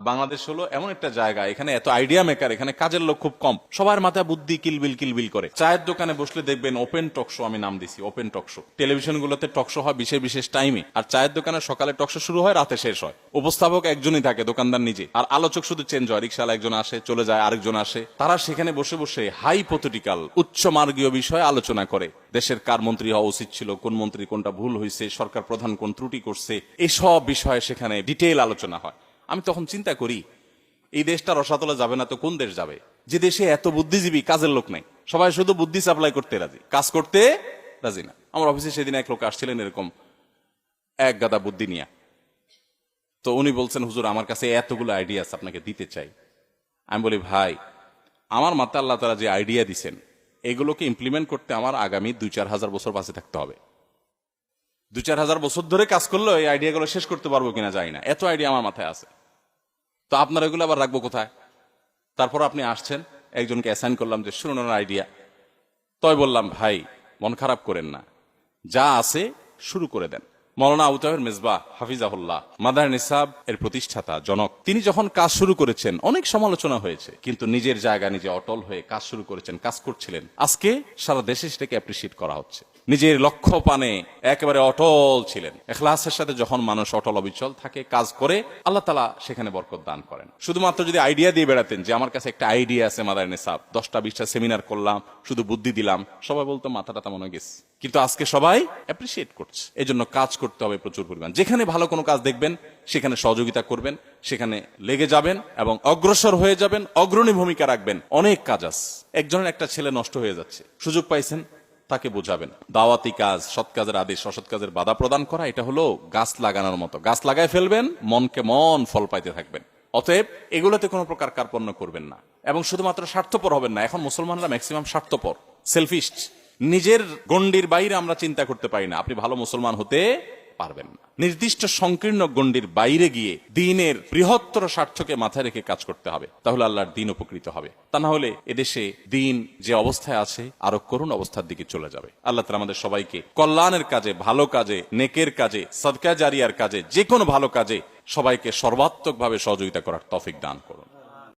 বাংলাদেশ হলো এমন একটা জায়গা, এখানে এত আইডিয়া মেকার, এখানে কাজের লোক খুব কম, সবার মাথায় বুদ্ধি কিলবিল কিলবিল করে। চায়ের দোকানে বসলে দেখবেন ওপেন টক শো, আমি নাম দিছি ওপেন টক শো। টেলিভিশনগুলোতে টক শো হয় বিশেষ বিশেষ টাইমে, আর চায়ের দোকানে সকালে টক শো শুরু হয়, রাতে শেষ হয়। উপস্থাপক একজনই থাকে, দোকানদার নিজে, আর আলোচক শুধু চেঞ্জ হয়। রিক্সাওয়ালা একজন আসে, চলে যায়, আরেকজন আসে। তারা সেখানে বসে বসে হাইপোথেটিক্যাল উচ্চ মার্গীয় বিষয়ে আলোচনা করে। দেশের কার মন্ত্রী হওয়া উচিত ছিল, কোন মন্ত্রী কোনটা ভুল হয়েছে, সরকার প্রধান কোন ত্রুটি করছে, এসব বিষয়ে সেখানে ডিটেইল আলোচনা হয়। আমি তখন চিন্তা করি, এই দেশটা রসাতলে যাবে না তো কোন দেশ যাবে, যে দেশে এত বুদ্ধিজীবী কাজের লোক নাই, সবাই শুধু বুদ্ধি সাপ্লাই করতে রাজি, কাজ করতে রাজি না। আমার অফিসে সেদিন এক লোক আসছিলেন এরকম এক গাদা বুদ্ধি নিয়ে। তো উনি বলছেন, হুজুর আমার কাছে এতগুলো আইডিয়া আছে, আপনাকে দিতে চাই। আমি বলি, ভাই আমার মাথায় আল্লাহ তাআলা যে আইডিয়া দিছেন, এগুলোকে ইমপ্লিমেন্ট করতে আমার আগামী 2-4 হাজার বছর বাঁচে থাকতে হবে। 2-4 হাজার বছর ধরে কাজ করলে এই আইডিয়াগুলো শেষ করতে পারবো কিনা জানি না, এত আইডিয়া আমার মাথায় আছে। তো আপনার এগুলো আবার রাখবো কোথায়? তারপর আপনি আসছেন, একজনকে অ্যাসাইন করলাম যে শুনুন আইডিয়া। তই বললাম, ভাই মন খারাপ করেন না, যা আছে শুরু করে দেন। মৌলানা আবু তাহের মেজবাহ হাফিজাহুল্লাহ, মাদার নিসাব এর প্রতিষ্ঠাতা জনক, তিনি যখন কাজ শুরু করেছেন অনেক সমালোচনা হয়েছে, কিন্তু নিজের জায়গা নিজে অটল হয়ে কাজ শুরু করেছেন, কাজ করছিলেন। আজকে সারা দেশে সেটাকে অ্যাপ্রিসিয়েট করা হচ্ছে। নিজের লক্ষ্য পানে একেবারে অটল ছিলেন। ইখলাসের সাথে যখন মানুষ অটল অবিচল থাকে, কাজ করে, আল্লাহ তাআলা সেখানে বরকত দান করেন। শুধুমাত্র যদি আইডিয়া দিয়ে বেড়াতেন যে আমার কাছে একটা আইডিয়া আছে মাদার নিসাব, 10টা-20টা সেমিনার করলাম, শুধু বুদ্ধি দিলাম, সবাই বলতো মাথাটা তেমন হয়ে গেছে। কিন্তু আজকে সবাই অ্যাপ্রিসিয়েট করছে। এজন্য কাজ করতে হবে প্রচুর পরিমাণ। যেখানে ভালো কোনো কাজ দেখবেন সেখানে সহযোগিতা করবেন, সেখানে লেগে যাবেন এবং অগ্রসর হয়ে যাবেন, অগ্রণী ভূমিকা রাখবেন। অনেক কাজ আছে। একজনের একটা ছেলে নষ্ট হয়ে যাচ্ছে, সুযোগ পাইছেন, তাকে বোঝাবেন। দাওয়াতি কাজ, সৎ কাজের আদেশ, অসৎ কাজের বাধা প্রদান করা, এটা হলো গাছ লাগানোর মতো। গাছ লাগায় ফেলবেন, মনকে মন ফল পাইতে থাকবেন। অতএব এগুলোতে কোনো প্রকার কার্পণ্য করবেন না এবং শুধুমাত্র স্বার্থপর হবেন না। এখন মুসলমানরা ম্যাক্সিমাম স্বার্থপর, সেলফিস্ট। নিজের গণ্ডির বাইরে আমরা চিন্তা করতে পারি না। আপনি ভালো মুসলমান হতে পারবেন না। নির্দিষ্ট সংকীর্ণ গণ্ডির বাইরে গিয়ে দিনের বৃহত্তর স্বার্থকে মাথায় রেখে কাজ করতে হবে, তাহলে আল্লাহর দিন উপকৃত হবে। তা না হলে এদেশে দিন যে অবস্থায় আছে আরো করুণ অবস্থার দিকে চলে যাবে। আল্লাহ তাআলা আমাদের সবাইকে কল্যাণের কাজে, ভালো কাজে, নেকের কাজে, সাদকা জারিয়ার কাজে, যে কোনো ভালো কাজে সবাইকে সর্বাত্মকভাবে সহযোগিতা করার তৌফিক দান করুন।